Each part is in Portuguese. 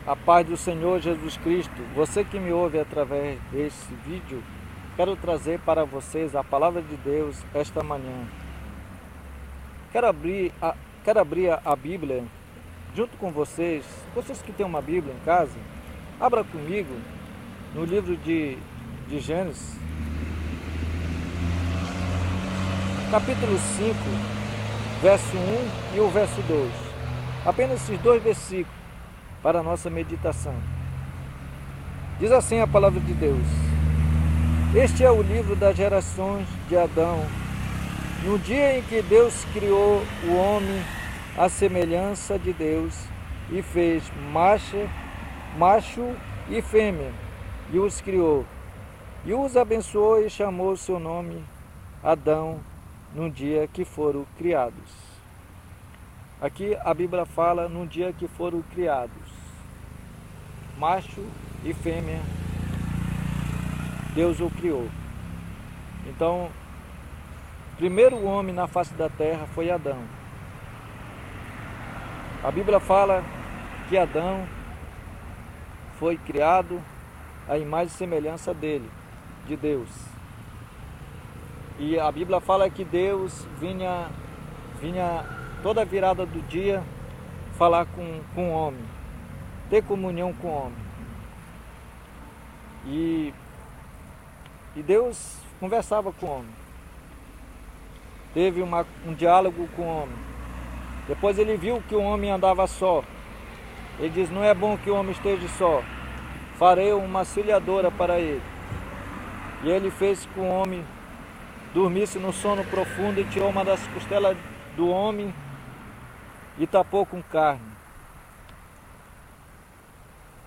A paz do Senhor Jesus Cristo. Você que me ouve através desse vídeo, quero trazer para vocês a palavra de Deus esta manhã. Quero abrir a Bíblia junto com vocês. Vocês que têm uma Bíblia em casa, abra comigo no livro de Gênesis, capítulo 5, verso 1 e o verso 2. Apenas esses dois versículos para a nossa meditação. Diz assim a palavra de Deus: Este é o livro das gerações de Adão. No dia em que Deus criou o homem à semelhança de Deus e fez macho e fêmea, e os criou, e os abençoou e chamou seu nome Adão no dia que foram criados. Aqui a Bíblia fala no dia que foram criados. Macho e fêmea, Deus o criou. Então, primeiro homem na face da terra foi Adão. A Bíblia fala que Adão foi criado à imagem e semelhança dele, de Deus. E a Bíblia fala que Deus vinha toda virada do dia falar com o homem, ter comunhão com o homem. E Deus conversava com o homem, teve um diálogo com o homem. Depois ele viu que o homem andava só. Ele diz: não é bom que o homem esteja só, farei uma auxiliadora para ele. E ele fez que o homem dormisse no sono profundo e tirou uma das costelas do homem e tapou com carne.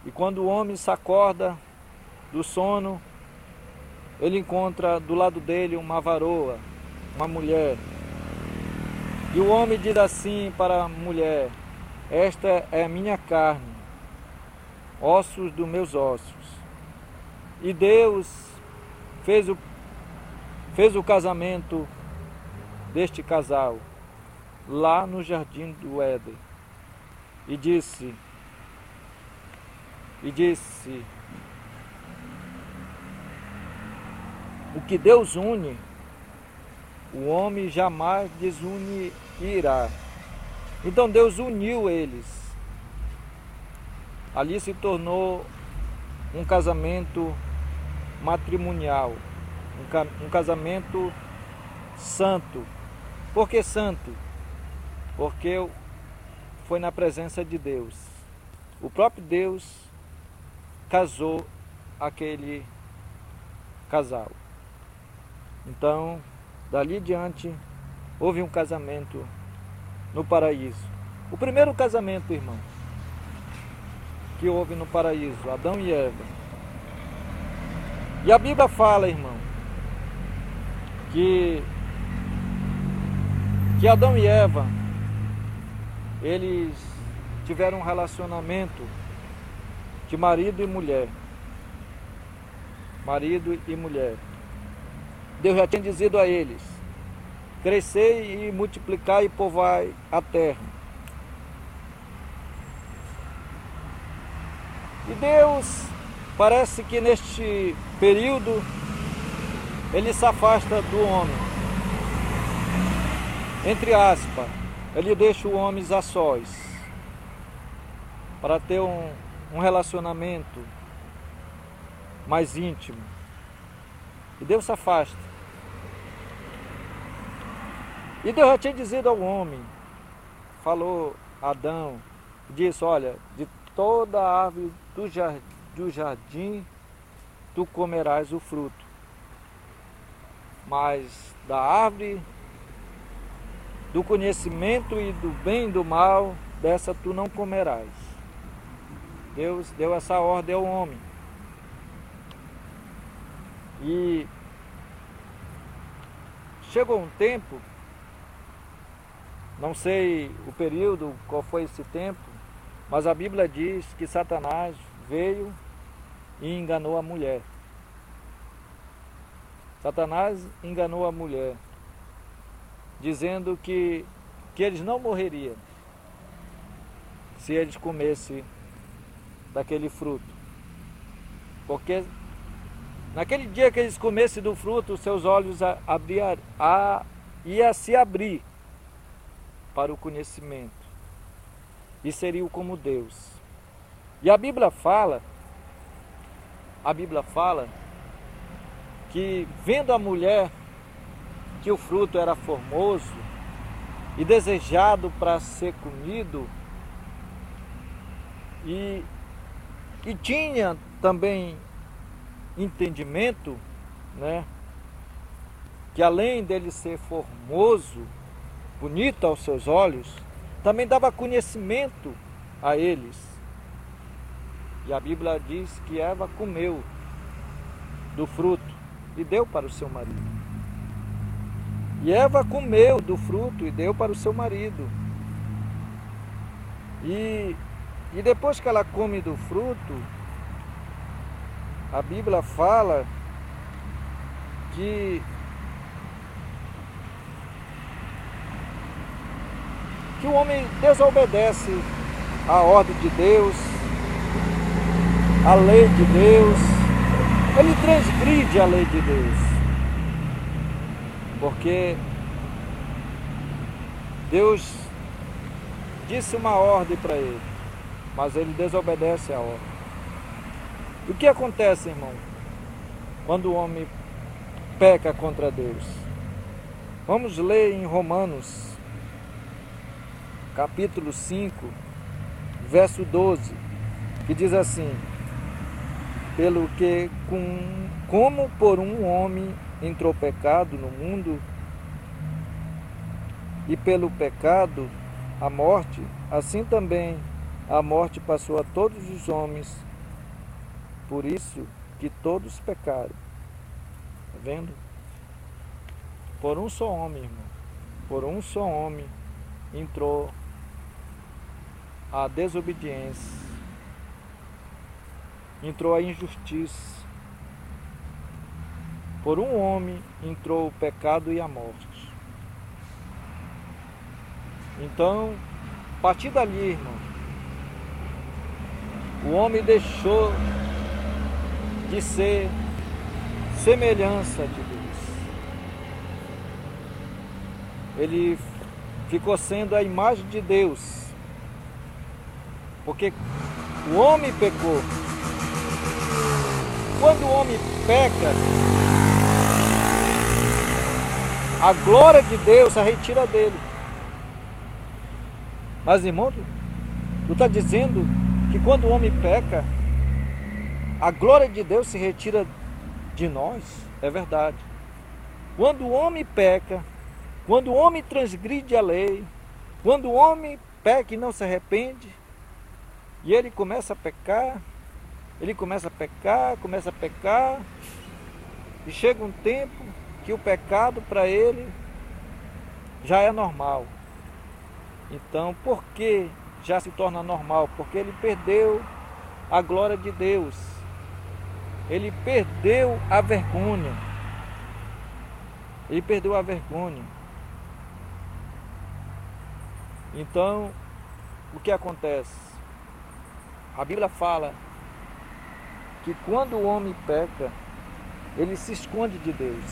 E quando o homem se acorda do sono, ele encontra do lado dele uma varoa, uma mulher. E o homem diz assim para a mulher: esta é a minha carne, ossos dos meus ossos. E Deus fez o casamento deste casal lá no jardim do Éden. E disse: o que Deus une, o homem jamais desunirá. Então Deus uniu eles. Ali se tornou um casamento matrimonial, um casamento santo. Por que santo? Porque foi na presença de Deus. O próprio Deus casou aquele casal. Então, dali diante, houve um casamento no paraíso. O primeiro casamento, irmão, que houve no paraíso, Adão e Eva. E a Bíblia fala, irmão, que Adão e Eva, eles tiveram um relacionamento de marido e mulher. Marido e mulher. Deus já tinha dizido a eles: crescei e multiplicai e povoai a terra. E Deus, parece que neste período, ele se afasta do homem. Entre aspas, ele deixa o homem a sós, para ter um relacionamento mais íntimo. E Deus se afasta. E Deus já tinha dizido ao homem, falou a Adão, disse: olha, de toda a árvore do jardim tu comerás o fruto, mas da árvore do conhecimento e do bem e do mal, dessa tu não comerás. Deus deu essa ordem ao homem. E chegou um tempo, não sei o período, qual foi esse tempo, mas a Bíblia diz que Satanás veio e enganou a mulher. Satanás enganou a mulher, dizendo que eles não morreriam se eles comessem daquele fruto. Porque naquele dia que eles comessem do fruto, seus olhos ia se abrir para o conhecimento. E seriam como Deus. E a Bíblia fala que vendo a mulher que o fruto era formoso e desejado para ser comido, e tinha também entendimento, né, que além dele ser formoso, bonito aos seus olhos, também dava conhecimento a eles. E a Bíblia diz que Eva comeu do fruto e deu para o seu marido. E Eva comeu do fruto e deu para o seu marido. E depois que ela come do fruto, a Bíblia fala que o homem desobedece a ordem de Deus, a lei de Deus, ele transgride a lei de Deus, porque Deus disse uma ordem para ele, mas ele desobedece a ordem. O que acontece, irmão, quando o homem peca contra Deus? Vamos ler em Romanos, capítulo 5, verso 12, que diz assim: pelo que como por um homem entrou pecado no mundo, e pelo pecado a morte, assim também a morte passou a todos os homens, por isso que todos pecaram. Está vendo? Por um só homem, irmão, por um só homem entrou a desobediência, entrou a injustiça. Por um homem entrou o pecado e a morte. Então, a partir dali, irmão, o homem deixou de ser semelhança de Deus. Ele ficou sendo a imagem de Deus, porque o homem pecou. Quando o homem peca, a glória de Deus se retira dele. Mas, irmão, tu está dizendo que quando o homem peca, a glória de Deus se retira de nós? É verdade. Quando o homem peca, quando o homem transgride a lei, quando o homem peca e não se arrepende, e ele começa a pecar, começa a pecar, e chega um tempo que o pecado para ele já é normal. Então, por que já se torna normal? Porque ele perdeu a glória de Deus. Ele perdeu a vergonha. Ele perdeu a vergonha. Então, o que acontece? A Bíblia fala que quando o homem peca, ele se esconde de Deus.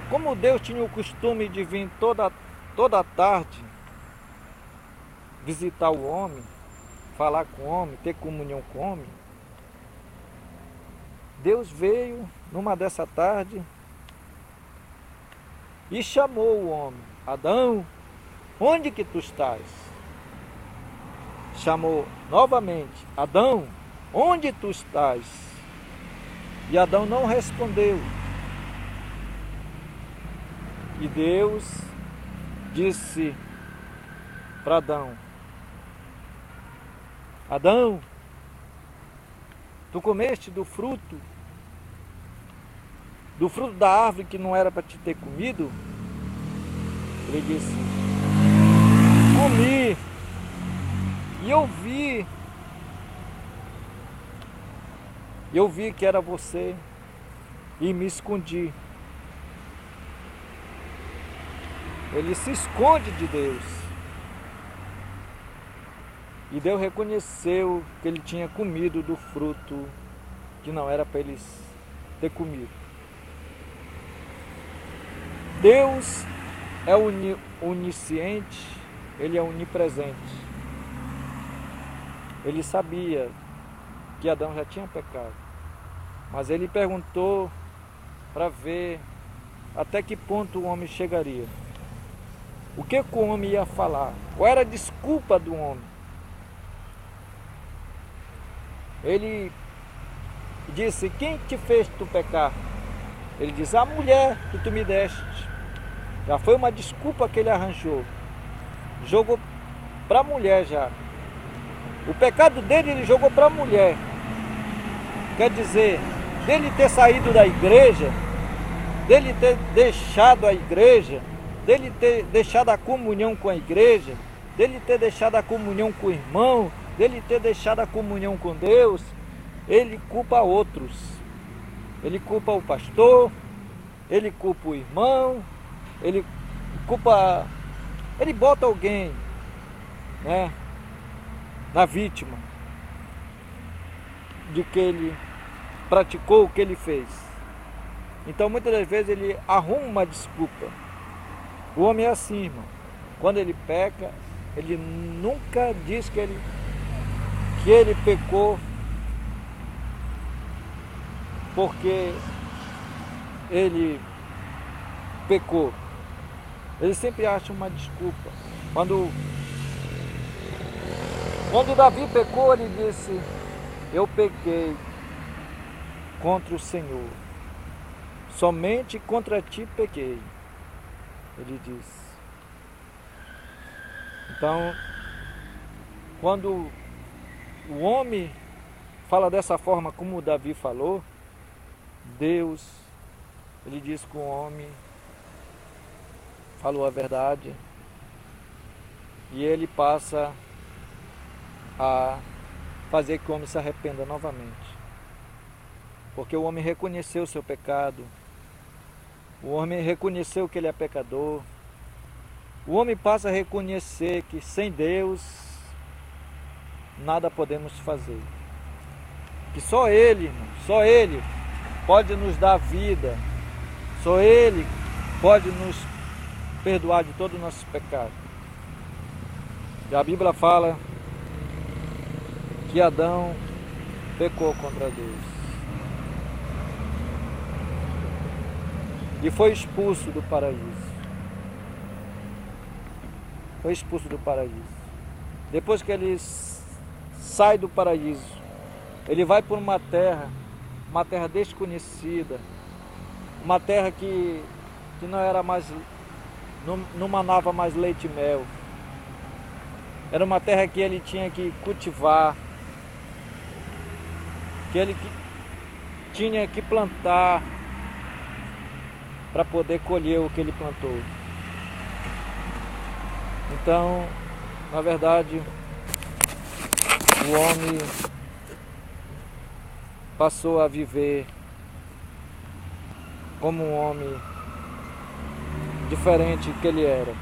Como Deus tinha o costume de vir toda tarde visitar o homem, falar com o homem, ter comunhão com o homem, Deus veio numa dessa tarde e chamou o homem: Adão, onde que tu estás? Chamou novamente: Adão, onde tu estás? E Adão não respondeu. E Deus disse para Adão: Adão, tu comeste do fruto da árvore que não era para te ter comido? Ele disse: comi, e eu vi que era você, e me escondi. Ele se esconde de Deus. E Deus reconheceu que ele tinha comido do fruto que não era para eles ter comido. Deus é onisciente, ele é onipresente. Ele sabia que Adão já tinha pecado, mas ele perguntou para ver até que ponto o homem chegaria. O que o homem ia falar? Qual era a desculpa do homem? Ele disse: quem te fez tu pecar? Ele diz: a mulher que tu me deste. Já foi uma desculpa que ele arranjou. Jogou para a mulher já. O pecado dele ele jogou para a mulher. Quer dizer, dele ter saído da igreja, dele ter deixado a igreja, dele ter deixado a comunhão com a igreja, dele ter deixado a comunhão com o irmão, dele ter deixado a comunhão com Deus, ele culpa outros. Ele culpa o pastor, ele culpa o irmão, ele bota alguém, né, na vítima de que ele praticou o que ele fez. Então muitas das vezes ele arruma uma desculpa. O homem é assim, irmão. Quando ele peca, ele nunca diz que ele pecou porque ele pecou. Ele sempre acha uma desculpa. Quando Davi pecou, ele disse: eu pequei contra o Senhor, somente contra ti pequei, ele disse. Então, quando o homem fala dessa forma como Davi falou, Deus, ele diz que o homem falou a verdade e ele passa a fazer que o homem se arrependa novamente, porque o homem reconheceu o seu pecado, o homem reconheceu que ele é pecador, o homem passa a reconhecer que sem Deus nada podemos fazer, que só Ele, irmão, só Ele pode nos dar vida, só Ele pode nos perdoar de todos os nossos pecados. E a Bíblia fala que Adão pecou contra Deus e foi expulso do paraíso. Foi expulso do paraíso. Depois que ele sai do paraíso, ele vai por uma terra desconhecida, uma terra que não era mais, não manava mais leite e mel. Era uma terra que ele tinha que cultivar, que ele tinha que plantar para poder colher o que ele plantou. Então, na verdade, o homem passou a viver como um homem diferente que ele era.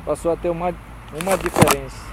Passou a ter uma diferença.